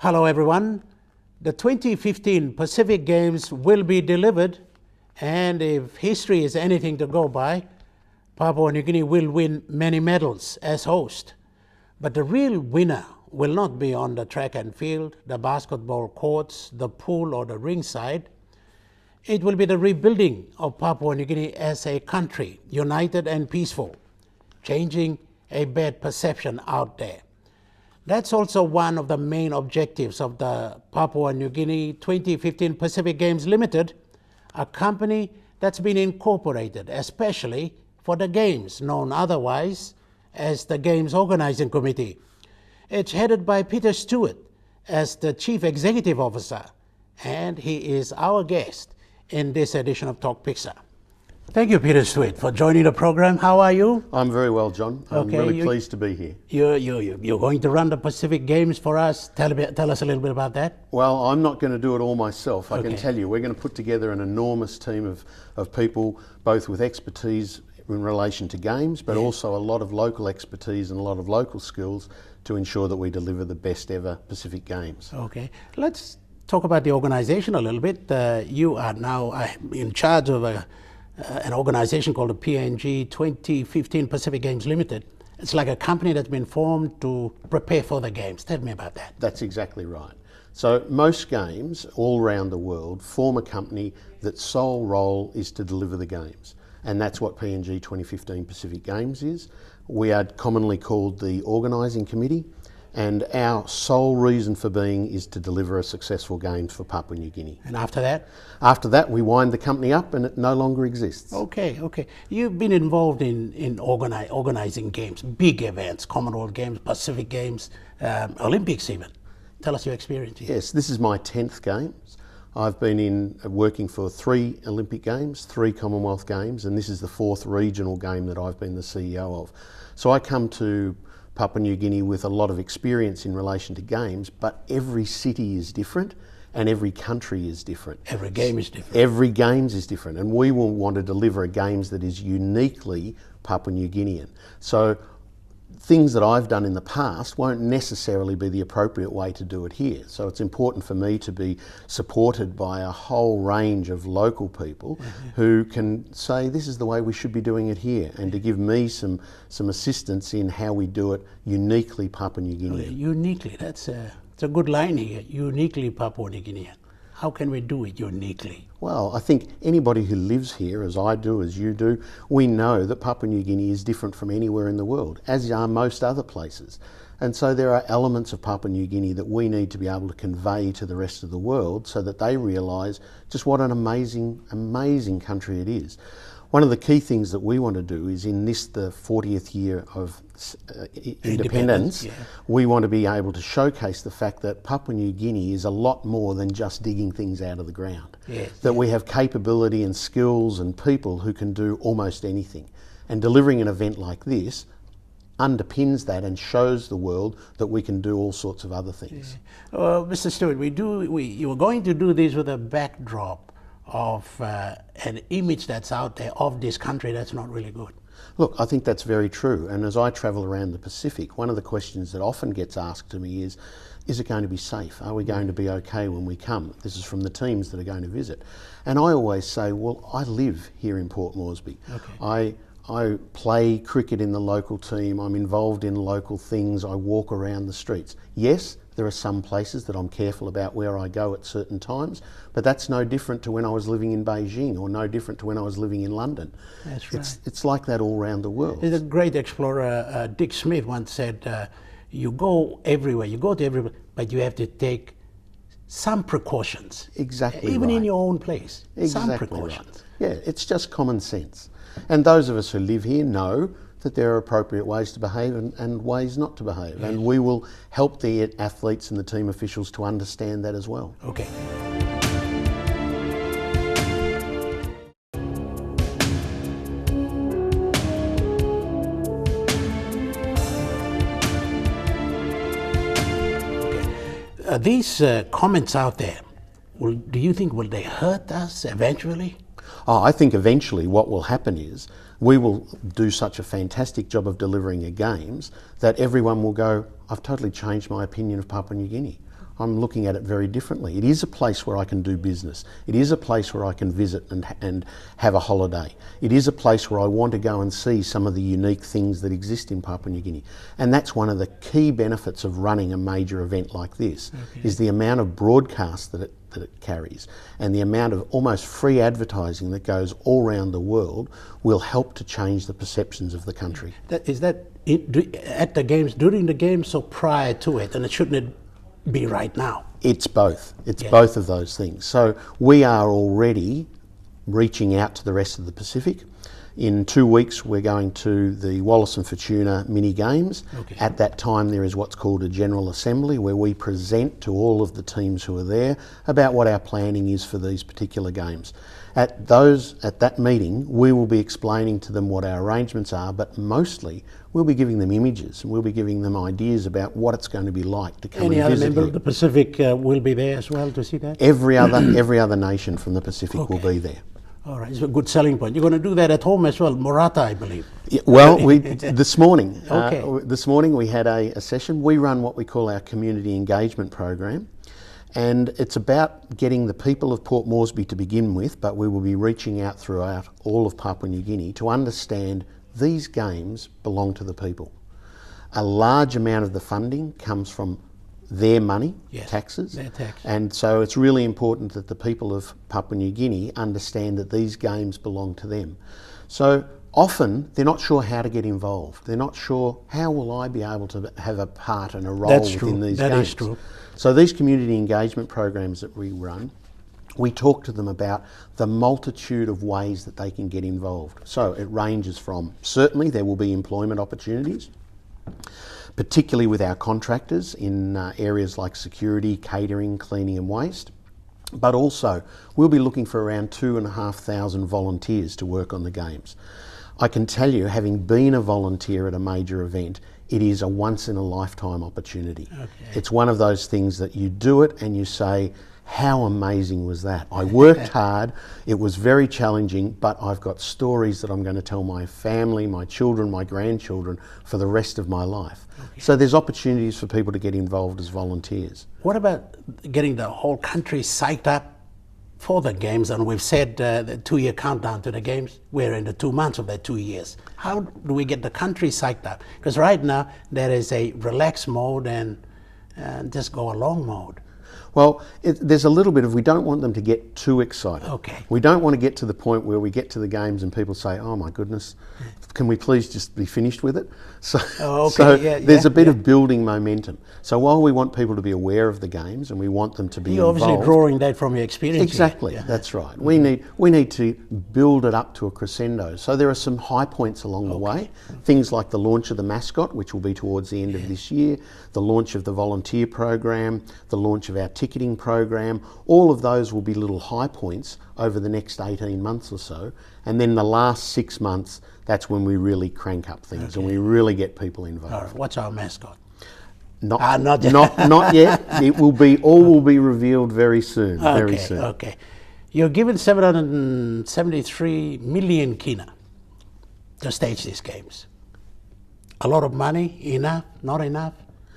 Hello everyone. The 2015 Pacific Games will be delivered, and if history is anything to go by, Papua New Guinea will win many medals as host. But the real winner will not be on the track and field, the basketball courts, the pool or the ringside. It will be the rebuilding of Papua New Guinea as a country, united and peaceful, changing a bad perception out there. That's also one of the main objectives of the Papua New Guinea 2015 Pacific Games Limited, a company that's been incorporated especially for the Games, known otherwise as the Games Organizing Committee. It's headed by Peter Stewart as the Chief Executive Officer, and he is our guest in this edition of Tok Piksa. Thank you, Peter Stewart, for joining the program. How are you? I'm very well, John. I'm really pleased to be here. You're going to run the Pacific Games for us. Tell us a little bit about that. Well, I'm not going to do it all myself. I can tell you, we're going to put together an enormous team of people, both with expertise in relation to games, but also a lot of local expertise and a lot of local skills to ensure that we deliver the best ever Pacific Games. Okay, let's talk about the organization a little bit. You are now in charge of an organization called the PNG 2015 Pacific Games Limited. It's like a company that's been formed to prepare for the games. Tell me about that. That's exactly right. So most games all around the world form a company that's sole role is to deliver the games. And that's what PNG 2015 Pacific Games is. We are commonly called the organising committee, and our sole reason for being is to deliver a successful games for Papua New Guinea. And after that? After that, we wind the company up and it no longer exists. Okay. You've been involved in organising games, big events, Commonwealth Games, Pacific Games, Olympics even. Tell us your experience here. Yes, this is my 10th Games. I've been working for 3 Olympic Games, 3 Commonwealth Games, and this is the 4th regional game that I've been the CEO of. So I come to Papua New Guinea with a lot of experience in relation to games, but every city is different and every country is different. Every game is different. Every games is different, and we will want to deliver a games that is uniquely Papua New Guinean. So things that I've done in the past won't necessarily be the appropriate way to do it here. So it's important for me to be supported by a whole range of local people who can say this is the way we should be doing it here, and to give me some assistance in how we do it uniquely Papua New Guinean. Okay, uniquely, it's a good line here, uniquely Papua New Guinean. How can we do it uniquely? Well, I think anybody who lives here, as I do, as you do, we know that Papua New Guinea is different from anywhere in the world, as are most other places. And so there are elements of Papua New Guinea that we need to be able to convey to the rest of the world so that they realise just what an amazing, amazing country it is. One of the key things that we want to do is in this, the 40th year of independence, we want to be able to showcase the fact that Papua New Guinea is a lot more than just digging things out of the ground. That we have capability and skills and people who can do almost anything. And delivering an event like this underpins that and shows the world that we can do all sorts of other things. Mr. Stewart, you were going to do this with a backdrop of an image that's out there of this country that's not really good. Look, I think that's very true. And as I travel around the Pacific, one of the questions that often gets asked to me is it going to be safe? Are we going to be okay when we come? This is from the teams that are going to visit. And I always say, well, I live here in Port Moresby. I play cricket in the local team. I'm involved in local things. I walk around the streets. Yes, there are some places that I'm careful about where I go at certain times, but that's no different to when I was living in Beijing or no different to when I was living in London. That's right. It's like that all around the world. The great explorer Dick Smith once said, you go everywhere, but you have to take some precautions. Exactly. Even right. in your own place. Exactly some precautions. Right. Yeah, it's just common sense. And those of us who live here know that there are appropriate ways to behave and ways not to behave. Yes. And we will help the athletes and the team officials to understand that as well. Okay. These comments out there, do you think will they hurt us eventually? I think eventually what will happen is we will do such a fantastic job of delivering a games that everyone will go, I've totally changed my opinion of Papua New Guinea. I'm looking at it very differently. It is a place where I can do business. It is a place where I can visit and have a holiday. It is a place where I want to go and see some of the unique things that exist in Papua New Guinea. And that's one of the key benefits of running a major event like this, is the amount of broadcast that it carries, and the amount of almost free advertising that goes all around the world will help to change the perceptions of the country. Is that at the games, during the games, or prior to it, and shouldn't it be right now? It's both. It's both of those things. So we are already reaching out to the rest of the Pacific. In 2 weeks, we're going to the Wallace and Fortuna mini games. At that time, there is what's called a General Assembly, where we present to all of the teams who are there about what our planning is for these particular games. At that meeting, we will be explaining to them what our arrangements are, but mostly we'll be giving them images and we'll be giving them ideas about what it's going to be like to come and visit. Any other member of the Pacific will be there as well to see that? Every other nation from the Pacific will be there. All right, it's a good selling point. You're going to do that at home as well, Morata, I believe. Yeah, well, this morning we had a session. We run what we call our community engagement program, and it's about getting the people of Port Moresby to begin with, but we will be reaching out throughout all of Papua New Guinea to understand these games belong to the people. A large amount of the funding comes from their money, taxes, and so it's really important that the people of Papua New Guinea understand that these games belong to them. So often they're not sure how to get involved. They're not sure, how will I be able to have a part and a role within these games? That is true. So these community engagement programs that we run, we talk to them about the multitude of ways that they can get involved. So it ranges from, certainly there will be employment opportunities, particularly with our contractors in areas like security, catering, cleaning and waste. But also, we'll be looking for around 2,500 volunteers to work on the games. I can tell you, having been a volunteer at a major event, it is a once-in-a-lifetime opportunity. It's one of those things that you do it and you say, how amazing was that? I worked hard, it was very challenging, but I've got stories that I'm going to tell my family, my children, my grandchildren for the rest of my life. So there's opportunities for people to get involved as volunteers. What about getting the whole country psyched up for the games? And we've said the 2-year countdown to the games. We're in the 2 months of that 2 years. How do we get the country psyched up? Because right now there is a relaxed mode and just go along mode. Well, there's a little bit of, we don't want them to get too excited. We don't want to get to the point where we get to the games and people say, oh my goodness, can we please just be finished with it? So, there's a bit of building momentum. So while we want people to be aware of the games and we want them to be involved. You're obviously drawing that from your experience. Exactly, that's right. We need to build it up to a crescendo. So there are some high points along the way. Things like the launch of the mascot, which will be towards the end of this year, the launch of the volunteer program, the launch of our ticketing program. All of those will be little high points over the next 18 months or so. And then the last 6 months, that's when we really crank up things and we really get people involved. All right. What's our mascot? Not yet. It will be, all will be revealed very soon. Very soon. Okay. You're given 773 million kina to stage these games. A lot of money, enough, not enough?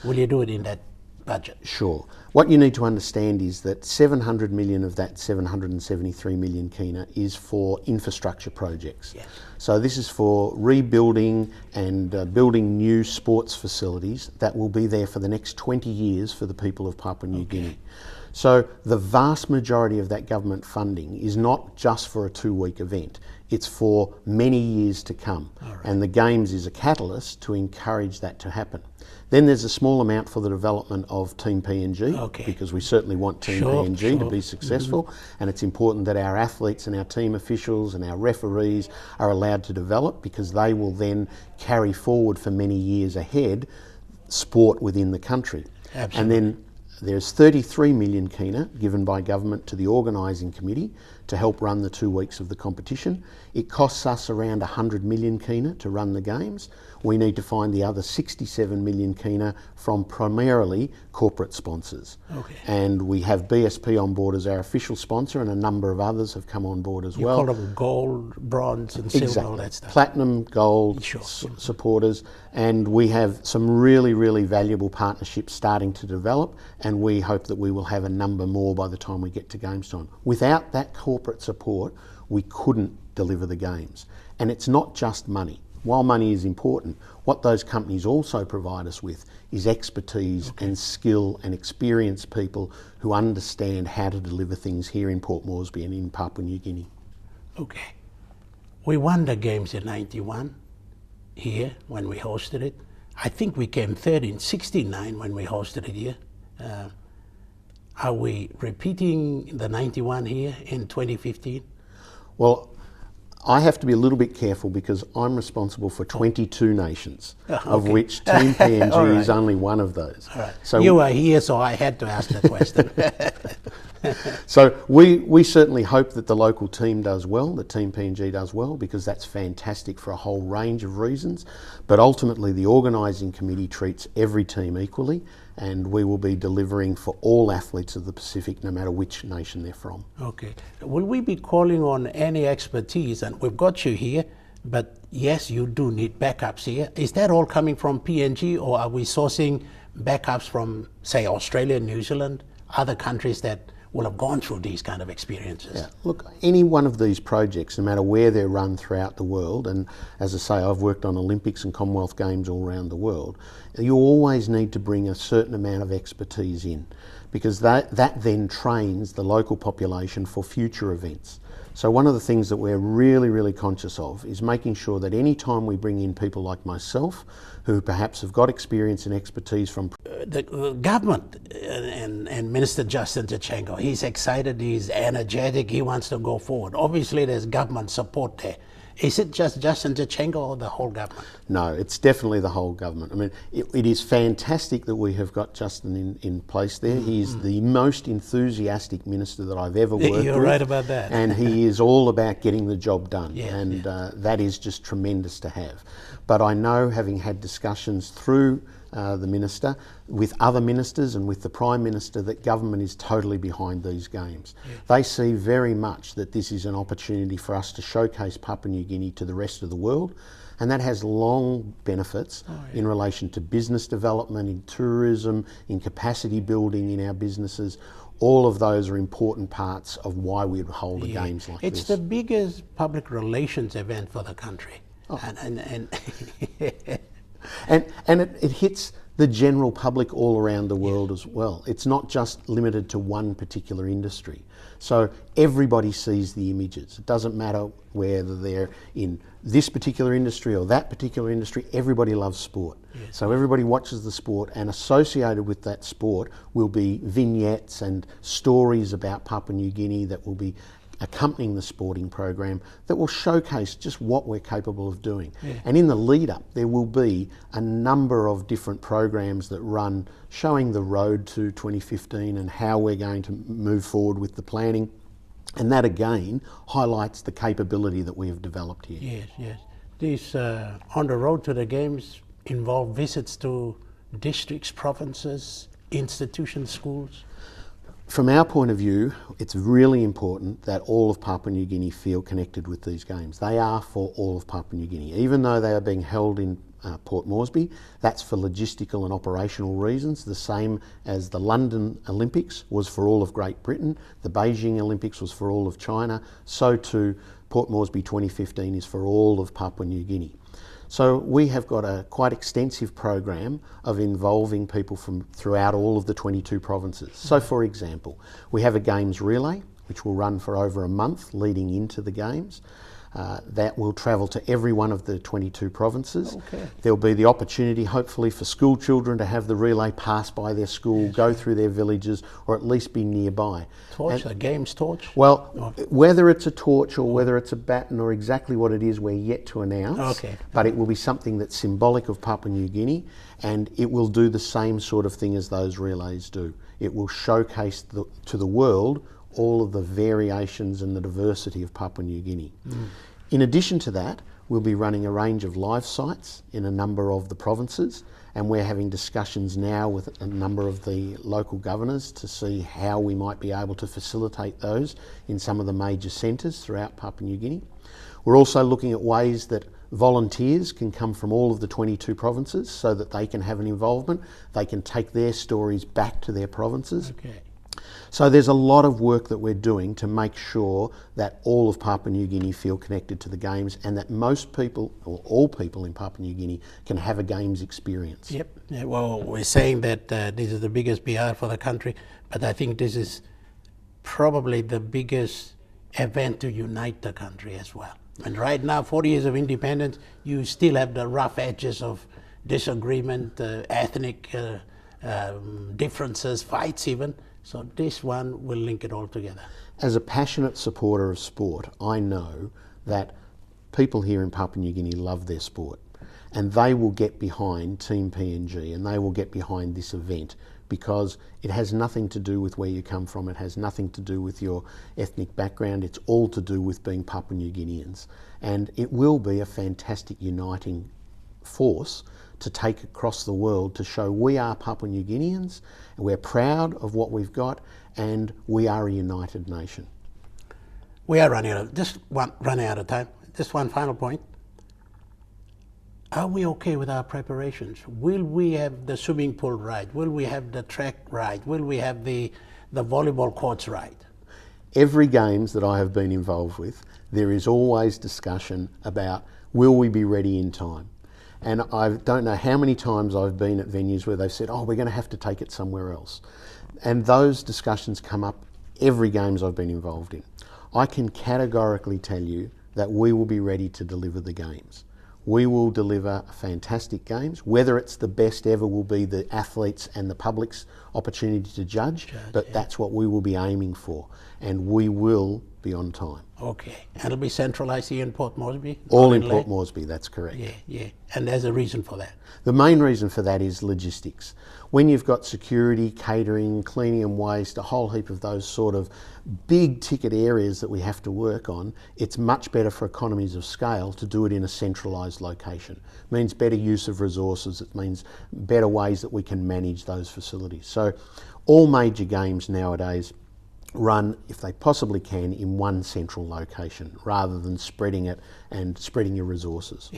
Will you do it in that budget? Sure. What you need to understand is that 700 million of that 773 million kina is for infrastructure projects. So this is for rebuilding and building new sports facilities that will be there for the next 20 years for the people of Papua New Guinea. So the vast majority of that government funding is not just for a 2-week event, it's for many years to come. And the Games is a catalyst to encourage that to happen. Then there's a small amount for the development of Team PNG, because we certainly want Team PNG to be successful, and it's important that our athletes and our team officials and our referees are allowed to develop, because they will then carry forward for many years ahead sport within the country. And then there's 33 million kina given by government to the organising committee to help run the 2 weeks of the competition. It costs us around 100 million kina to run the games. We need to find the other 67 million kina from primarily corporate sponsors. Okay. And we have BSP on board as our official sponsor, and a number of others have come on board as You well. call them gold, bronze and silver, all that stuff. Platinum, gold Sure. supporters, and we have some really, really valuable partnerships starting to develop, and we hope that we will have a number more by the time we get to games time. Without that corporate support, we couldn't deliver the games. And it's not just money. While money is important, what those companies also provide us with is expertise and skill and experienced people who understand how to deliver things here in Port Moresby and in Papua New Guinea. Okay. We won the games in 91 here when we hosted it. I think we came third in 69 when we hosted it here. Are we repeating the 91 here in 2015? Well, I have to be a little bit careful because I'm responsible for 22 nations, of which Team PNG All right. is only one of those. All right. So you are here, so I had to ask the question. So we certainly hope that the local team does well, that Team PNG does well, because that's fantastic for a whole range of reasons. But ultimately the organising committee treats every team equally, and we will be delivering for all athletes of the Pacific, no matter which nation they're from. Okay. Will we be calling on any expertise? And we've got you here, but yes, you do need backups here. Is that all coming from PNG, or are we sourcing backups from, say, Australia, New Zealand, other countries that will have gone through these kind of experiences? Yeah. Look, any one of these projects, no matter where they're run throughout the world, and as I say, I've worked on Olympics and Commonwealth Games all around the world, you always need to bring a certain amount of expertise in, because that then trains the local population for future events. So one of the things that we're really, really conscious of is making sure that any time we bring in people like myself, who perhaps have got experience and expertise from the government and Minister Justin Tachenko, he's excited, he's energetic, he wants to go forward. Obviously there's government support there. Is it just Justin Tachenko or the whole government? No, it's definitely the whole government. I mean, it is fantastic that we have got Justin in place there. He is the most enthusiastic minister that I've ever worked with. You're right about that. And he is all about getting the job done. Yes, and that is just tremendous to have. But I know, having had discussions through the minister, with other ministers and with the Prime Minister, that government is totally behind these games. Yeah. They see very much that this is an opportunity for us to showcase Papua New Guinea to the rest of the world, and that has long benefits in relation to business development, in tourism, in capacity building in our businesses. All of those are important parts of why we would hold games like this. It's the biggest public relations event for the country. And it hits the general public all around the world as well. It's not just limited to one particular industry. So everybody sees the images. It doesn't matter whether they're in this particular industry or that particular industry, everybody loves sport. Yes. So everybody watches the sport, and associated with that sport will be vignettes and stories about Papua New Guinea that will be accompanying the sporting program that will showcase just what we're capable of doing. Yeah. And in the lead up, there will be a number of different programs that run showing the road to 2015 and how we're going to move forward with the planning. And that again highlights the capability that we have developed here. Yes, yes. These on the road to the games involve visits to districts, provinces, institutions, schools. From our point of view, it's really important that all of Papua New Guinea feel connected with these games. They are for all of Papua New Guinea. Even though they are being held in Port Moresby, that's for logistical and operational reasons, the same as the London Olympics was for all of Great Britain, the Beijing Olympics was for all of China, so too Port Moresby 2015 is for all of Papua New Guinea. So we have got a quite extensive program of involving people from throughout all of the 22 provinces. So for example, we have a games relay which will run for over a month leading into the games. That will travel to every one of the 22 provinces. Okay. There'll be the opportunity hopefully for school children to have the relay pass by their school, go through their villages, or at least be nearby. Torch, a games torch? Well, whether it's a torch or whether it's a baton or exactly what it is, we're yet to announce. Okay. But it will be something that's symbolic of Papua New Guinea, and it will do the same sort of thing as those relays do. It will showcase to the world all of the variations and the diversity of Papua New Guinea. In addition to that, we'll be running a range of live sites in a number of the provinces, and we're having discussions now with a number of the local governors to see how we might be able to facilitate those in some of the major centres throughout Papua New Guinea. We're also looking at ways that volunteers can come from all of the 22 provinces so that they can have an involvement. They can take their stories back to their provinces. Okay. So there's a lot of work that we're doing to make sure that all of Papua New Guinea feel connected to the Games, and that most people, or all people in Papua New Guinea, can have a Games experience. Yep. Yeah, well, we're saying that this is the biggest PR for the country, but I think this is probably the biggest event to unite the country as well. And right now, 40 years of independence, you still have the rough edges of disagreement, ethnic differences, fights even. So this one will link it all together. As a passionate supporter of sport, I know that people here in Papua New Guinea love their sport, and they will get behind Team PNG, and they will get behind this event, because it has nothing to do with where you come from, it has nothing to do with your ethnic background, it's all to do with being Papua New Guineans. And it will be a fantastic uniting force to take across the world to show we are Papua New Guineans, and we're proud of what we've got, and we are a united nation. We are running out of time. Just one final point. Are we okay with our preparations? Will we have the swimming pool right? Will we have the track right? Will we have the volleyball courts right? Every Games that I have been involved with, there is always discussion about, will we be ready in time? And I don't know how many times I've been at venues where they've said, oh, we're going to have to take it somewhere else. And those discussions come up every Games I've been involved in. I can categorically tell you that we will be ready to deliver the Games. We will deliver fantastic Games. Whether it's the best ever will be the athletes and the public's opportunity to judge, but that's what we will be aiming for. And we will be on time. Okay. And it'll be centralised here in Port Moresby? All in Port Moresby, that's correct. Yeah, yeah. And there's a reason for that? The main reason for that is logistics. When you've got security, catering, cleaning and waste, a whole heap of those sort of big ticket areas that we have to work on, it's much better for economies of scale to do it in a centralised location. It means better use of resources, it means better ways that we can manage those facilities. So all major Games nowadays run, if they possibly can, in one central location rather than spreading it and spreading your resources.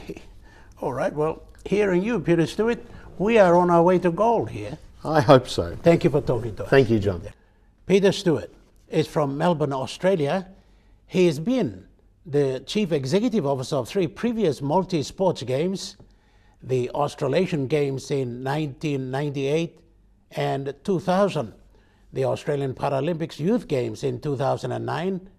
All right, well, hearing you, Peter Stewart, we are on our way to gold here. I hope so. Thank you for talking to us. Thank you, John. Peter Stewart is from Melbourne, Australia. He has been the Chief Executive Officer of 3 previous multi-sports games, the Australasian Games in 1998 and 2000, the Australian Paralympics Youth Games in 2009,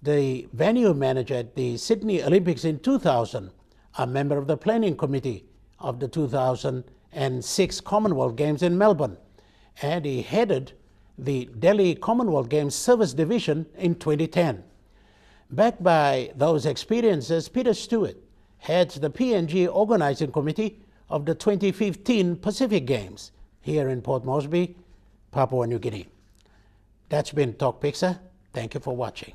the venue manager at the Sydney Olympics in 2000, a member of the planning committee of the 2006 Commonwealth Games in Melbourne, and he headed the Delhi Commonwealth Games Service Division in 2010. Backed by those experiences, Peter Stewart heads the PNG Organising Committee of the 2015 Pacific Games here in Port Moresby, Papua New Guinea. That's been Tok Piksa. Thank you for watching.